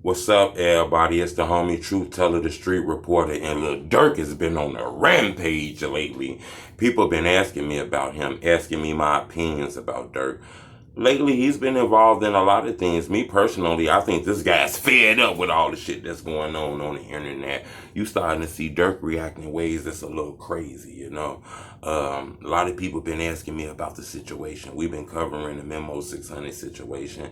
What's up, everybody? It's the homie Truth Teller, the street reporter, and Lil Durk has been on a rampage lately. People have been asking me about him, asking me my opinions about Durk. Lately, he's been involved in a lot of things. Me personally, I think this guy's fed up with all the shit that's going on the internet. You starting to see Durk react in ways that's a little crazy, you know. A lot of people been asking me about the situation. We've been covering the Memo 600 situation.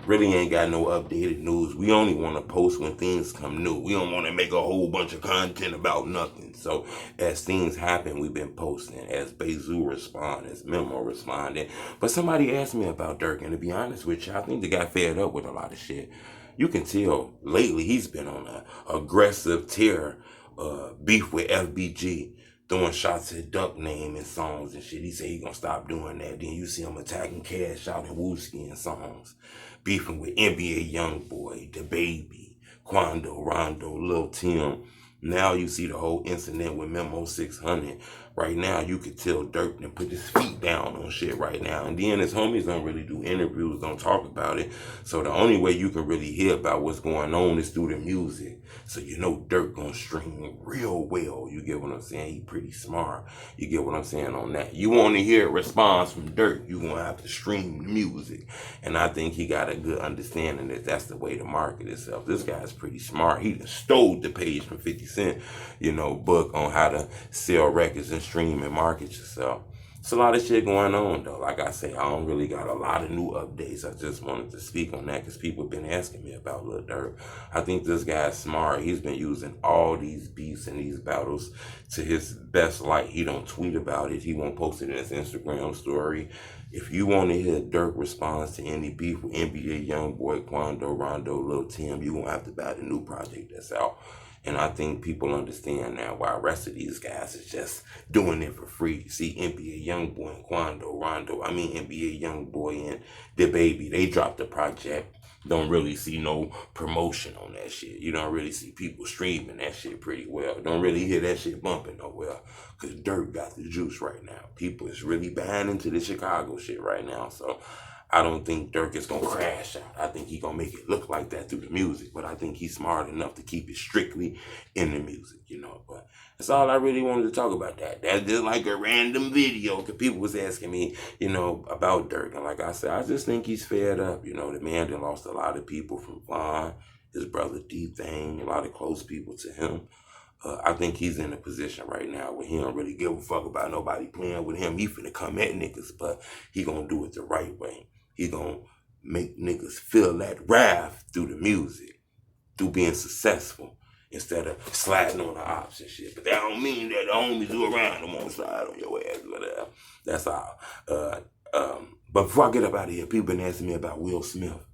Really ain't got no updated news. We only want to post when things come new. We don't want to make a whole bunch of content about nothing. So as things happen, we've been posting. As Bezu responded, as Memo responded. But somebody asked me about Durk, and to be honest with you, I think the guy fed up with a lot of shit. You can tell lately he's been on an aggressive tear, beef with FBG, throwing shots at Duck name in songs and shit. He said he gonna stop doing that. Then you see him attacking Cash Out and Wooski in songs, beefing with NBA Youngboy, the Baby, Quando, Rondo, LulTim. Now you see the whole incident with Memo 600. Right now, you could tell Durk done put his feet down on shit right now. And then his homies don't really do interviews, don't talk about it. So the only way you can really hear about what's going on is through the music. So you know Durk gonna stream real well. You get what I'm saying? He pretty smart. You get what I'm saying on that? You want to hear a response from Durk, you gonna have to stream the music. And I think he got a good understanding that that's the way to market itself. This guy's pretty smart. He just stole the page from 50 Cent, book on how to sell records and stream and market yourself. It's a lot of shit going on though. Like I say, I don't really got a lot of new updates. I just wanted to speak on that because people have been asking me about Lil Durk. I think this guy's smart. He's been using all these beefs and these battles to his best light. He don't tweet about it. He won't post it in his Instagram story. If you want to hear Durk response to any beef with NBA Youngboy, QuandoRondo LulTim, you're going to have to buy the new project that's out. And I think people understand now why the rest of these guys is just doing it for free. See, NBA Youngboy and NBA Youngboy and the Baby, they dropped the project. Don't really see no promotion on that shit. You don't really see people streaming that shit pretty well. Don't really hear that shit bumping nowhere. Because Durk got the juice right now. People is really buying into the Chicago shit right now. So I don't think Durk is going to crash out. I think he's going to make it look like that through the music. But I think he's smart enough to keep it strictly in the music, But that's all I really wanted to talk about that. That's just like a random video because people was asking me, about Durk. And like I said, I just think he's fed up. The man that lost a lot of people from Vaughn, his brother D-Thing, a lot of close people to him. I think he's in a position right now where he don't really give a fuck about nobody playing with him. He finna come at niggas, but he gonna do it the right way. He gonna make niggas feel that wrath through the music, through being successful, instead of sliding on the ops and shit. But that don't mean that the homies who around them won't slide on your ass, whatever. That's all. But before I get up out of here, people been asking me about Will Smith.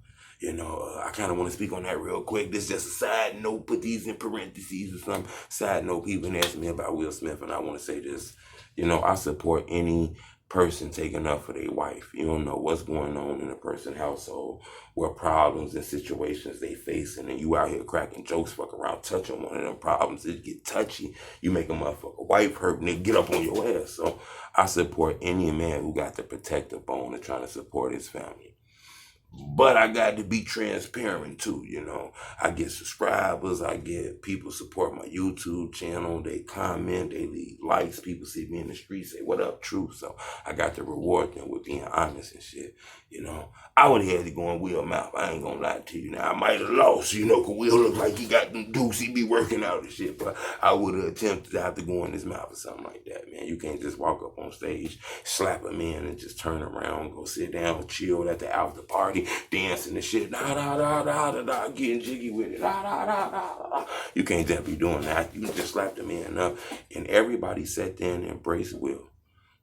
I kind of want to speak on that real quick. This is just a side note. Put these in parentheses or some side note. People been asking me about Will Smith, and I want to say this. I support any person taking up for their wife. You don't know what's going on in a person's household, what problems and situations they facing, and you out here cracking jokes, fuck around, touching one of them problems. It get touchy. You make a motherfucker wife hurt, and they get up on your ass. So I support any man who got the protective bone and trying to support his family. But I got to be transparent too, I get subscribers, I get people support my YouTube channel, they comment, they leave likes, people see me in the street, say, what up, Truth? So I got to reward them with being honest and shit, I would have had to go in Will mouth, I ain't gonna lie to you. Now, I might have lost, cause Will look like he got them dukes, he be working out and shit, but I would have attempted to have to go in his mouth or something like that, man. You can't just walk up on stage, slap a man and just turn around, go sit down, chill at the after party, dancing and shit, getting jiggy with it, You can't just be doing that. You just slap the man up, and everybody sat there and embraced Will.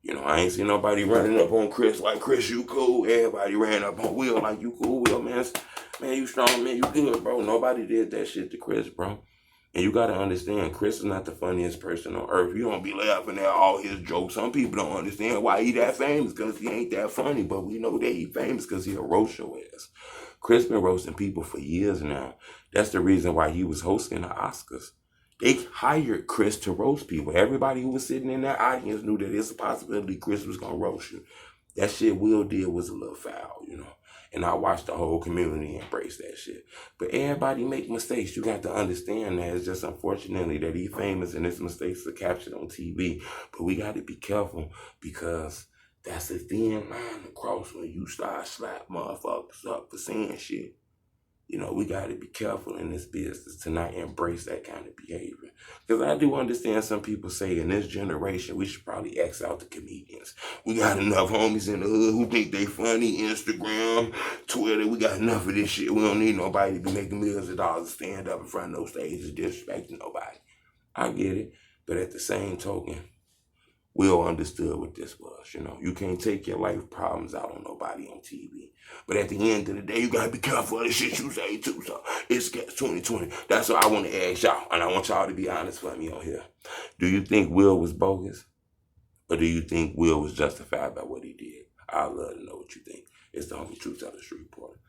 I ain't seen nobody running up on Chris like, Chris, you cool. Everybody ran up on Will like, you cool, Will, man. Man, you strong, man, you good, bro. Nobody did that shit to Chris, bro. And you got to understand, Chris is not the funniest person on earth. You don't be laughing at all his jokes. Some people don't understand why he that famous, because he ain't that funny. But we know that he famous because he'll roast your ass. Chris been roasting people for years now. That's the reason why he was hosting the Oscars. They hired Chris to roast people. Everybody who was sitting in that audience knew that it's a possibility Chris was going to roast you. That shit Will did was a little foul, And I watched the whole community embrace that shit. But everybody make mistakes. You got to understand that. It's just unfortunately that he's famous and his mistakes are captured on TV. But we got to be careful because that's a thin line to cross when you start slap motherfuckers up for saying shit. You know, we got to be careful in this business to not embrace that kind of behavior. Because I do understand some people say in this generation, we should probably X out the comedians. We got enough homies in the hood who think they funny, Instagram, Twitter. We got enough of this shit. We don't need nobody to be making millions of dollars to stand up in front of those stages disrespecting nobody. I get it. But at the same token, Will understood what this was. You know, you can't take your life problems out on nobody on TV. But at the end of the day, you gotta be careful of the shit you say too. So it's 2020. That's what I want to ask y'all, and I want y'all to be honest with me on here. Do you think Will was bogus, or do you think Will was justified by what he did? I'd love to know what you think. It's the homie Truth Teller Street Reporter.